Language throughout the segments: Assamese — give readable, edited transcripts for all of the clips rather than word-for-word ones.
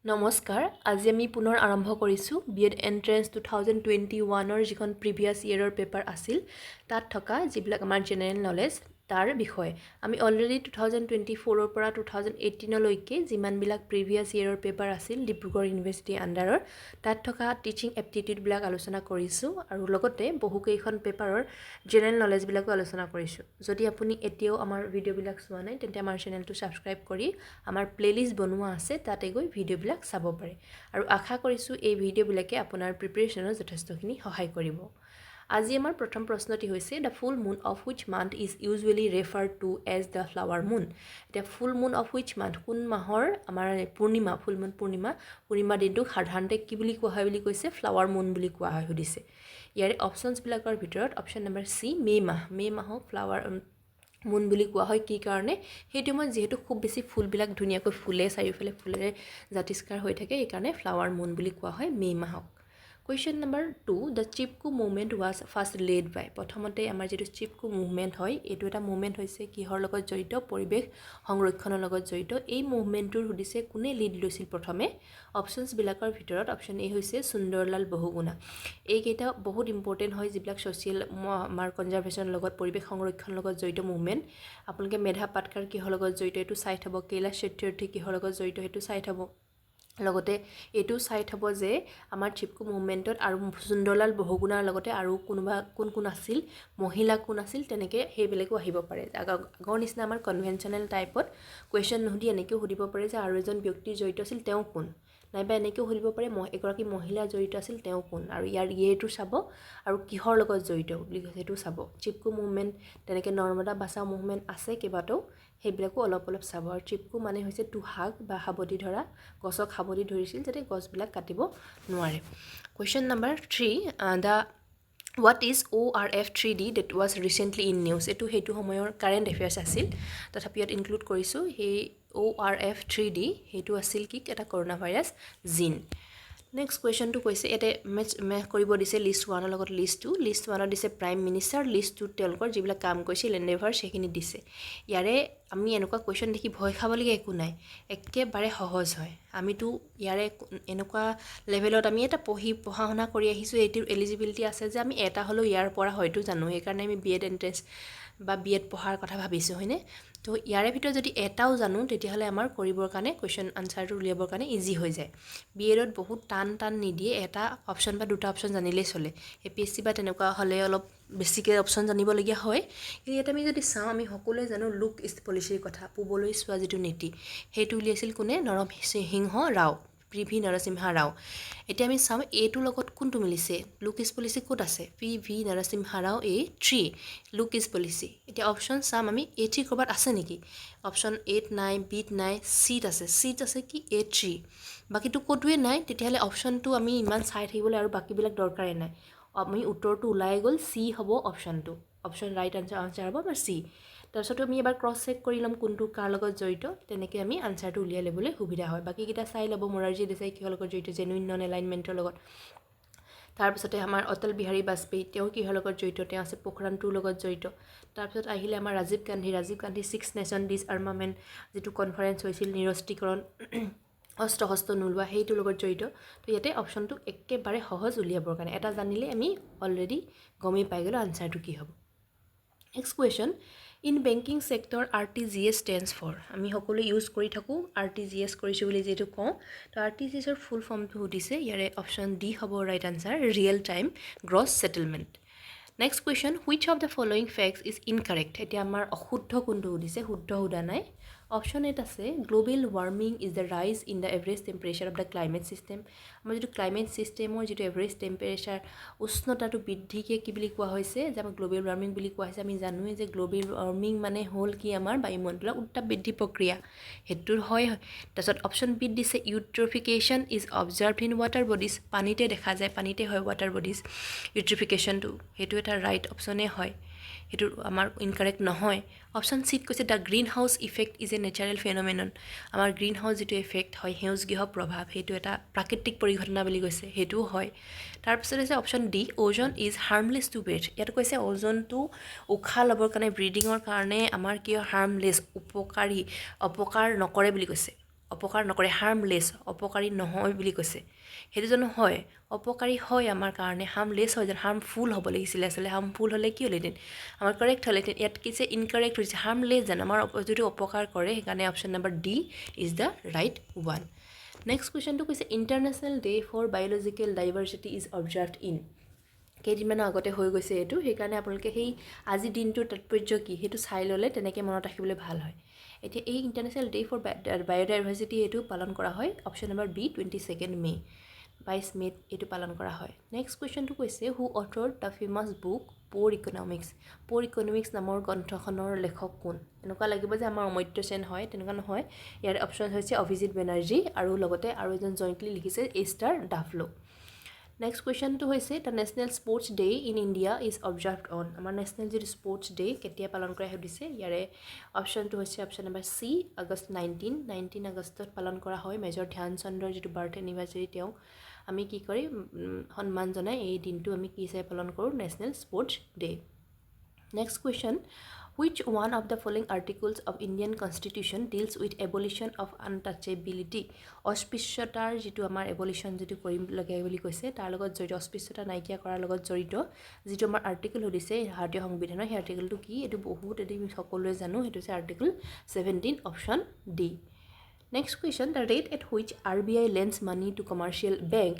নমস্কাৰ আজি আমি পুনৰ আৰম্ভ কৰিছোঁ B.Ed Entrance 2021 যিখন প্ৰিভিয়াছ ইয়েৰৰ পেপাৰ আছিল তাত থকা যিবিলাক আমাৰ জেনেৰেল নলেজ তাৰ বিষয়ে আমি অলৰেডি 2024 পৰা 2018 লৈকে যিমানবিলাক প্ৰিভিয়াছ ইয়েৰৰ পেপাৰ আছিল ডিব্ৰুগড় ইউনিভাৰ্চিটি আণ্ডাৰৰ তাত থকা টিচিং এপ্টিটিউডবিলাক আলোচনা কৰিছোঁ আৰু লগতে বহুকেইখন পেপাৰৰ জেনেৰেল নলেজবিলাকো আলোচনা কৰিছোঁ যদি আপুনি এতিয়াও আমাৰ ভিডিঅ'বিলাক চোৱা নাই তেন্তে আমাৰ চেনেলটো ছাবস্ক্ৰাইব কৰি আমাৰ প্লেলিষ্ট বনোৱা আছে তাতে গৈ ভিডিঅ'বিলাক চাব পাৰে আৰু আশা কৰিছোঁ এই ভিডিঅ'বিলাকে আপোনাৰ প্ৰিপাৰেশ্যনত যথেষ্টখিনি সহায় কৰিব আজি আমাৰ প্ৰথম প্ৰশ্নটি হৈছে the full moon of which month is usually referred to as the flower moon এতিয়া full moon of which month কোন মাহৰ আমাৰ পূৰ্ণিমা ফুল মুন পূৰ্ণিমা দিনটোক সাধাৰণতে কি বুলি কোৱা হয় বুলি কৈছে ফ্লাৱাৰ মুন বুলি কোৱা হয় সুধিছে ইয়াৰে অপশ্যনছবিলাকৰ ভিতৰত অপশ্যন নম্বৰ চি মে মাহক ফ্লাৱাৰ মুন বুলি কোৱা হয় কি কাৰণে সেইটো মই যিহেতু খুব বেছি ফুলবিলাক ধুনীয়াকৈ ফুলে চাৰিওফালে ফুলেৰে জাতিষ্কাৰ হৈ থাকে এইকাৰণে ফ্লাৱাৰ মুন বুলি কোৱা হয় মে মাহক question number 2 the Chipko movement was first led by প্ৰথমতে আমাৰ যিটো চিপকু মুভমেণ্ট হয় এইটো এটা মুভমেণ্ট হৈছে কিহৰ লগত জড়িত পৰিৱেশ সংৰক্ষণৰ লগত জড়িত এই মুভমেণ্টটোৰ সুধিছে কোনে লিড লৈছিল প্ৰথমে অপশ্যনছবিলাকৰ ভিতৰত অপশ্যন এ হৈছে সুন্দৰলাল বহুগুণা এইকেইটা বহুত ইম্পৰ্টেণ্ট হয় যিবিলাক ছ'চিয়েল আমাৰ কনজাৰ্ভেশ্যনৰ লগত পৰিৱেশ সংৰক্ষণৰ লগত জড়িত মুভমেণ্ট আপোনালোকে মেধা পাটকাৰ কিহৰ লগত জড়িত এইটো চাই থ'ব কৈলাশ সত্যৰ্থী কিহৰ লগত জড়িত সেইটো চাই থ'ব লগতে এইটো চাই থ'ব যে আমাৰ চিপকু মুভমেণ্টত আৰু সুন্দৰলাল বহুগুণাৰ লগতে আৰু কোন আছিল মহিলা কোন আছিল তেনেকৈ সেইবিলাকো আহিব পাৰে আগৰ নিচিনা আমাৰ কনভেনশ্যনেল টাইপত কুৱেশ্যন নুসুধি এনেকৈও সুধিব পাৰে যে আৰু এজন ব্যক্তি জড়িত আছিল তেওঁ কোন নাইবা এনেকৈও সুধিব পাৰে এগৰাকী মহিলা জড়িত আছিল তেওঁ কোন আৰু ইয়াৰ ইয়েৰটো চাব আৰু কিহৰ লগত জড়িত বুলি কৈছে সেইটো চাব চিপকু মুভমেণ্ট তেনেকৈ নৰ্মদা বাচাও মুভমেণ্ট আছে কেইবাটাও সেইবিলাকো অলপ চাব আৰু চিপকু মানে হৈছে টু হাগ বা সাৱটি ধৰা গছক সাৱটি ধৰিছিল যাতে গছবিলাক কাটিব নোৱাৰে question number 3 the what is ORF 3D that was recently in news এইটো সেইটো সময়ৰ কাৰেণ্ট এফেয়াৰ্ছ আছিল তথাপি ইয়াত ইনক্লুড কৰিছোঁ সেই ORF 3D সেইটো আছিল কি এটা কৰোণা ভাইৰাছ জিন নেক্সট কুৱেশ্যনটো কৈছে ইয়াতে মেচ কৰিব দিছে লিষ্ট 1ৰ লগত লিষ্ট 1ত দিছে প্ৰাইম মিনিষ্টাৰ লিষ্ট 2 তেওঁলোকৰ যিবিলাক কাম কৰিছিল এণ্ডেভাৰ সেইখিনি দিছে ইয়াৰে আমি এনেকুৱা কুৱেশ্যন দেখি ভয় খাবলগীয়া একো নাই একেবাৰে সহজ হয় আমিতো ইয়াৰে এনেকুৱা লেভেলত আমি এটা পঢ়া শুনা কৰি আহিছোঁ এইটোৰ এলিজিবিলিটি আছে যে আমি এটা হ'লেও ইয়াৰ পৰা হয়তো জানো সেইকাৰণে আমি B.Ed এণ্ট্ৰেন্স বা B.Ed পঢ়াৰ কথা ভাবিছোঁ হয়নে তো ইয়াৰে ভিতৰত যদি এটাও জানো তেতিয়াহ'লে আমাৰ কৰিবৰ কাৰণে কুৱেশ্যন আনচাৰটো উলিয়াবৰ কাৰণে ইজি হৈ যায় B.Edত বহুত টান নিদিয়ে এটা অপশ্যন বা দুটা অপশ্যন জানিলেই চলে APSC বা তেনেকুৱা হ'লে অলপ বেছিকৈ অপশ্যন জানিবলগীয়া হয় কিন্তু ইয়াত আমি যদি চাওঁ আমি সকলোৱে জানো লুক ইষ্ট পলিচিৰ কথা পূবলৈ চোৱা যিটো নীতি সেইটো উলিয়াইছিল কোনে নৰসিংহ ৰাও PV নৰসিম্হা ৰাও এতিয়া আমি চাওঁ এইটোৰ লগত কোনটো মিলিছে লুক ইষ্ট পলিচি ক'ত আছে PV Narasimha Rao A3 look east policy এতিয়া অপশ্যন চাম আমি A3 ক'ৰবাত আছে নেকি অপশ্যন এত নাই বিত নাই চিত আছে কি A3 বাকীটো ক'তোৱে নাই তেতিয়াহ'লে অপশ্যনটো আমি ইমান চাই থাকিবলৈ আৰু বাকীবিলাক দৰকাৰেই নাই আমি উত্তৰটো ওলাই গ'ল চি হ'ব অপশ্যনটো অপশ্যন ৰাইট আনচাৰ হ'ব আমাৰ চি তাৰপিছত আমি এবাৰ ক্ৰছ চেক কৰি ল'ম কোনটো কাৰ লগত জড়িত তেনেকৈ আমি আনচাৰটো উলিয়াই ল'বলৈ সুবিধা হয় বাকীকেইটা চাই ল'ব মোৰাৰজী দেশাই কিহৰ লগত জড়িত জেনুইন নন এলাইনমেণ্টৰ লগত তাৰপিছতে আমাৰ অটল বিহাৰী বাজপেয়ী তেওঁ কিহৰ লগত জড়িত তেওঁ আছে পোখৰাণ 2 লগত জড়িত তাৰপিছত আহিলে আমাৰ ৰাজীৱ গান্ধী 6 নেশ্যন ডিছআৰ্মামেণ্ট যিটো কনফাৰেঞ্চ হৈছিল নিৰস্ত্ৰীকৰণ অস্ত্ৰ নোলোৱা সেইটোৰ লগত জড়িত তো ইয়াতে অপশ্যনটো একেবাৰে সহজ উলিয়াবৰ কাৰণে এটা জানিলে আমি অলৰেডি গমেই পাই গ'লোঁ আনচাৰটো কি হ'ব next question in banking sector RTGS stands for আমি সকলোৱে ইউজ কৰি থাকোঁ RTGS কৰিছোঁ বুলি যিহেতু কওঁ তো RTGSৰ ফুল ফৰ্মটো সুধিছে ইয়াৰে অপশ্যন ডি হ'ব right answer real time gross settlement next question which of the following facts is incorrect এতিয়া আমাৰ অশুদ্ধ কোনটো সুধিছে শুদ্ধ সোধা নাই অপশ্যন এত আছে গ্ল'বেল ৱাৰ্মিং ইজ দ্য ৰাইজ in the average temperature of the climate system আমাৰ যিটো ক্লাইমেট ছিষ্টেমৰ যিটো এভাৰেজ টেম্পাৰেচাৰ উষ্ণতাটো বৃদ্ধিকে কি বুলি কোৱা হৈছে যে আমাৰ গ্ল'বেল ৱাৰ্মিং বুলি কোৱা হৈছে আমি জানোৱেই যে গ্ল'বেল ৱাৰ্মিং মানে হ'ল কি আমাৰ বায়ুমণ্ডলৰ উত্তাপ বৃদ্ধি প্ৰক্ৰিয়া সেইটোৰ হয় তাৰপিছত অপশ্যন বিত দিছে eutrophication is observed in water bodies পানীতে দেখা যায় পানীতে হয় ৱাটাৰ বডিজ ইউট্ৰিফিকেশ্যনটো সেইটো এটা ৰাইট অপশ্যনে হয় সেইটো আমাৰ ইনকাৰেক্ট নহয় অপশ্যন চিত কৈছে the greenhouse effect is a natural phenomenon আমাৰ গ্ৰীণ হাউচ যিটো এফেক্ট হয় সেউজগৃহ প্ৰভাৱ সেইটো এটা প্ৰাকৃতিক পৰিঘটনা বুলি কৈছে সেইটোও হয় তাৰপিছত হৈছে option D ozone is harmless to breathe ইয়াত কৈছে অ'জনটো উশাহ ল'বৰ কাৰণে ব্ৰিডিঙৰ কাৰণে আমাৰ কি হাৰ্মলেছ অপকাৰ নকৰে বুলি কৈছে অপকাৰ নকৰে, হাৰ্মলেছ, অপকাৰী নহয় বুলি কৈছে। সেইটো জানো হয়? অপকাৰী হয় আমাৰ কাৰণে, হাৰ্মলেছ হয় যেন, হাৰ্মফুল হ'ব লাগিছিলে আচলতে, হাৰ্মফুল হ'লে কি হ'লহেঁতেন? আমাৰ কাৰেক্ট হ'লহেঁতেন। ইয়াত কি যে ইনকাৰেক্ট হৈছে, হাৰ্মলেছ যেন, আমাৰ যিটো অপকাৰ কৰে, সেইকাৰণে option number D is the right one. Next কুৱেশ্যনটো কৈছে international day for biological diversity is observed in. কেইদিনমানৰ আগতে হৈ গৈছে এইটো, সেইকাৰণে আপোনালোকে সেই আজি দিনটোৰ তাৎপৰ্য কি সেইটো চাই ল'লে তেনেকৈ মনত ৰাখিবলৈ ভাল হয়। এতিয়া এই ইণ্টাৰনেশ্যনেল ডে ফৰ বায়'ডাইভাৰ্চিটি এইটো পালন কৰা হয় অপশ্যন নম্বৰ বি 22 মে', 22 মে'ত এইটো পালন কৰা হয়। নেক্সট কুৱেশ্যনটো কৈছে who author the famous book poor economics. Poor economics নামৰ গ্ৰন্থখনৰ লেখক কোন? এনেকুৱা লাগিব যে আমাৰ অমৰ্ত্য সেন হয়, তেনেকুৱা নহয়। ইয়াৰ অপশ্যন হৈছে অভিজিত বেনাৰ্জী আৰু লগতে আৰু এজন জইণ্টলি লিখিছে এষ্টাৰ ডাফলো। নেক্সট কুৱেশ্যনটো হৈছে the national sports day in India is observed on. আমাৰ নেশ্যনেল যিটো স্পৰ্টছ ডে কেতিয়া পালন কৰা সুধিছে, ইয়াৰে অপশ্যনটো হৈছে অপশ্যন নম্বৰ চি আগষ্ট 19 আগষ্টত পালন কৰা হয়। মেজৰ ধ্যান চন্দ্ৰৰ যিটো বাৰ্থ এনিভাৰ্চাৰী, তেওঁক আমি কি কৰিম সন্মান জনাই এই দিনটো আমি কি হিচাপে পালন কৰোঁ? National sports day. Next question which one of the following articles of Indian Constitution deals with abolition of untouchability? অস্পৃশ্যতাৰ যিটো আমাৰ এবলিশ্যন যিটো কৰিম লাগে বুলি কৈছে, তাৰ লগত জড়িত, অস্পৃশ্যতা নাইকিয়া কৰাৰ লগত জড়িত যিটো আমাৰ আৰ্টিকেল সুধিছে ভাৰতীয় সংবিধানৰ, সেই আৰ্টিকেলটো কি? এইটো বহুত এটি সকলোৱে জানো, সেইটো হৈছে article 17 option D. Next question, the rate at which RBI lends money to commercial bank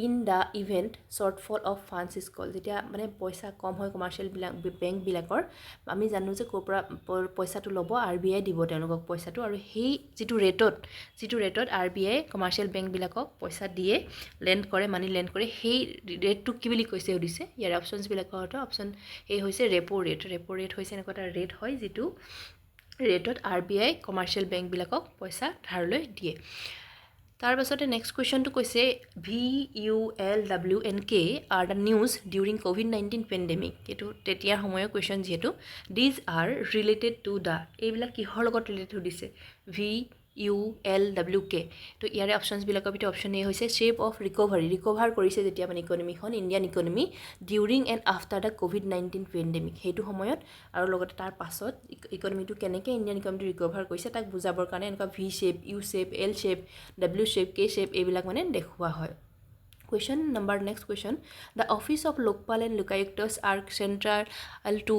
in the event shortfall of funds is called. যেতিয়া মানে পইচা কম হয় কমাৰ্চিয়েল বেংকবিলাকৰ, আমি জানো যে ক'ৰ পৰা পইচাটো ল'ব, RBI দিব তেওঁলোকক পইচাটো, আৰু সেই যিটো ৰেটত RBI কমাৰ্চিয়েল বেংকবিলাকক পইচা দিয়ে, লেণ্ড কৰে, মানি লেণ্ড কৰে, সেই ৰেটটোক কি বুলি কৈছে সুধিছে। ইয়াৰ অপশ্যনছবিলাকৰ অপশ্যন এই হৈছে ৰেপো ৰেট। ৰেপো ৰেট হৈছে এনেকুৱা এটা ৰেট হয় যিটো ৰেটত RBI কমাৰ্চিয়েল বেংকবিলাকক পইচা ধাৰলৈ দিয়ে। তাৰ পাছতে নেক্সট কুৱেশ্যনটো কৈছে VULWNK are the news during COVID-19 pandemic. এইটো তেতিয়াৰ সময়ৰ কুৱেশ্যন যিহেতু, these are related to the, এইবিলাক কিহৰ লগত ৰিলেটেড সুধিছে? VULWK। তো ইয়াৰে অপশ্যনছবিলাকৰ ভিতৰত অপশ্যন এ হৈছে শ্বেপ অফ ৰিকভাৰী, ৰিকভাৰ কৰিছে যেতিয়া মানে ইকনমিখন, Indian economy during and after the COVID-19 pandemic, সেইটো সময়ত আৰু লগতে তাৰ পাছত ইকনমিটো কেনেকৈ ইণ্ডিয়ান ইকনমিটো ৰিকভাৰ কৰিছে তাক বুজাবৰ কাৰণে এনেকুৱা V shape, U shape, L shape, W shape, K shape এইবিলাক মানে দেখুওৱা হয়। Question number next question, the office of Lokpal and Lokayuktas are central to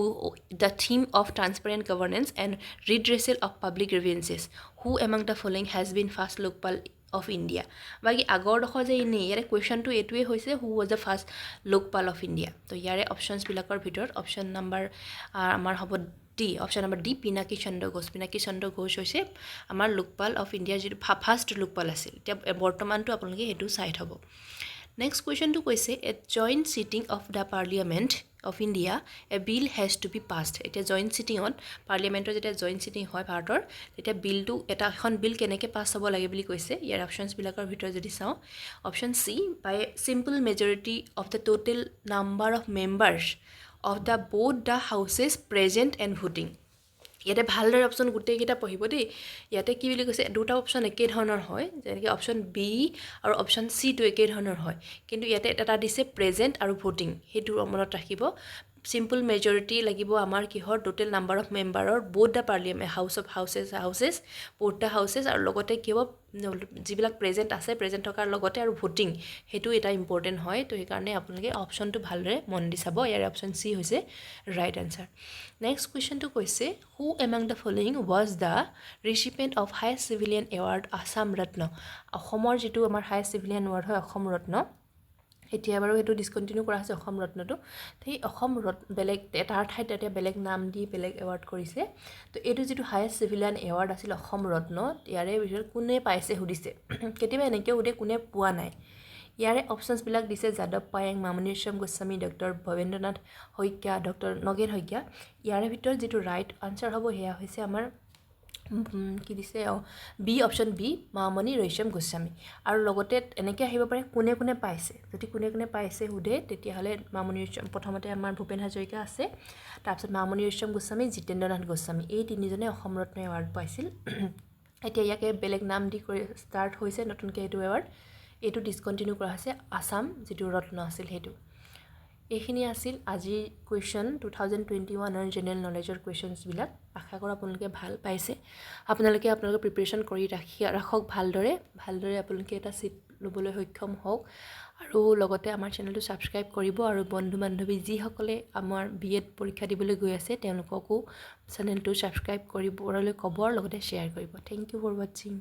the theme of transparent governance and redressal of public grievances. Who among the following has been first Lokpal of India? বাকি আগৰ ডোখৰ যে এনেই ইয়াৰে কুৱেশ্যনটো এইটোৱে হৈছে who was the first Lokpal of India. তো ইয়াৰে অপশ্যনছবিলাকৰ ভিতৰত অপশ্যন নাম্বাৰ আমাৰ হ'ব D, option number D Pinaki Chandra Ghosh. Pinaki Chandra Ghosh হৈছে আমাৰ লোকপাল অফ ইণ্ডিয়াৰ যিটো ফাৰ্ষ্ট লোকপাল আছিল, এতিয়া বৰ্তমানটো আপোনালোকে সেইটো চাই থ'ব। নেক্সট কুৱেশ্যনটো কৈছে at joint sitting of the parliament of India a bill has to be passed. এতিয়া জইণ্ট ছিটিঙত পাৰ্লিয়ামেণ্টৰ যেতিয়া জইণ্ট ছিটিং হয় ভাৰতৰ, তেতিয়া বিলটো এখন বিল কেনেকৈ পাছ হ'ব লাগে বুলি কৈছে। ইয়াৰ অপশ্যনছবিলাকৰ ভিতৰত যদি চাওঁ, option C by simple majority of the total number of members of the both the houses present and voting. ইয়াতে ভালদৰে অপশ্যন গোটেইকেইটা পঢ়িব দেই। ইয়াতে কি বুলি কৈছে, দুটা অপশ্যন একে ধৰণৰ হয়, যেনেকৈ অপশ্যন বি আৰু অপশ্যন চিটো একে ধৰণৰ হয়, কিন্তু ইয়াতে এটা দিছে প্ৰেজেণ্ট আৰু ভোটিং, সেইটো মনত ৰাখিব। চিম্পল মেজৰিটি লাগিব আমাৰ কিহৰ, টোটেল নাম্বাৰ অফ মেম্বাৰৰ both the parliament houses both the houses, আৰু লগতে কি হ'ব যিবিলাক প্ৰেজেণ্ট আছে, প্ৰেজেণ্ট থকাৰ লগতে আৰু ভোটিং, সেইটো এটা ইম্পৰ্টেণ্ট হয়। তো সেইকাৰণে আপোনালোকে অপশ্যনটো ভালদৰে মন দি চাব। ইয়াৰ অপশ্যন চি হৈছে ৰাইট আনচাৰ। নেক্সট কুৱেশ্যনটো কৈছে who among the following was the recipient of highest civilian award Assam Ratna. অসমৰ যিটো আমাৰ হায়েষ্ট চিভিলিয়ান এৱাৰ্ড হয় অসম ৰত্ন, এতিয়া বাৰু সেইটো ডিছকণ্টিনিউ কৰা হৈছে অসম ৰত্নটো। সেই অসম বেলেগ তাৰ ঠাইত এতিয়া বেলেগ নাম দি বেলেগ এৱাৰ্ড কৰিছে। তো এইটো যিটো হায়েষ্ট চিভিলিয়ান এৱাৰ্ড আছিল অসম ৰত্ন, ইয়াৰে ভিতৰত কোনে পাইছে সুধিছে। কেতিয়াবা এনেকৈ সুধে কোনে পোৱা নাই। ইয়াৰে অপশ্যনছবিলাক দিছে যাদৱ পায়েং, মামণি ৰয়ছম গোস্বামী, ডক্টৰ ভৱেন্দ্ৰনাথ শইকীয়া, ডক্টৰ নগেন শইকীয়া। ইয়াৰে ভিতৰত যিটো ৰাইট আনচাৰ হ'ব সেয়া হৈছে আমাৰ কি দিছে B, option B Mamoni Raisom Goswami. আৰু লগতে এনেকৈ আহিব পাৰে কোনে কোনে পাইছে, যদি কোনে কোনে পাইছে সোধে তেতিয়াহ'লে মামণি ৰয়ছম, প্ৰথমতে আমাৰ ভূপেন হাজৰিকা আছে, তাৰপিছত মামণি ৰয়ছম গোস্বামী, জিতেন্দ্ৰনাথ গোস্বামী, এই তিনিজনে অসম ৰত্ন এৱাৰ্ড পাইছিল। এতিয়া ইয়াকে বেলেগ নাম দি কৰি ষ্টাৰ্ট হৈছে নতুনকৈ এইটো এৱাৰ্ড, এইটো ডিছকণ্টিনিউ কৰা হৈছে আছাম যিটো ৰত্ন আছিল সেইটো। এইখিনি আছিল আজিৰ কুৱেশ্যন 2021ৰ জেনেৰেল নলেজৰ কুৱেশ্যনছবিলাক। আশা কৰোঁ আপোনালোকে ভাল পাইছে। আপোনালোকৰ প্ৰিপেৰেশ্যন কৰি ৰাখক ভালদৰে আপোনালোকে এটা ছিট ল'বলৈ সক্ষম হওক আৰু লগতে আমাৰ চেনেলটো ছাবস্ক্ৰাইব কৰিব আৰু বন্ধু বান্ধৱী যিসকলে আমাৰ B.Ed পৰীক্ষা দিবলৈ গৈ আছে তেওঁলোককো চেনেলটো ছাবস্ক্ৰাইব কৰিবলৈ ক'ব আৰু লগতে শ্বেয়াৰ কৰিব। Thank you for ৱাটছিং।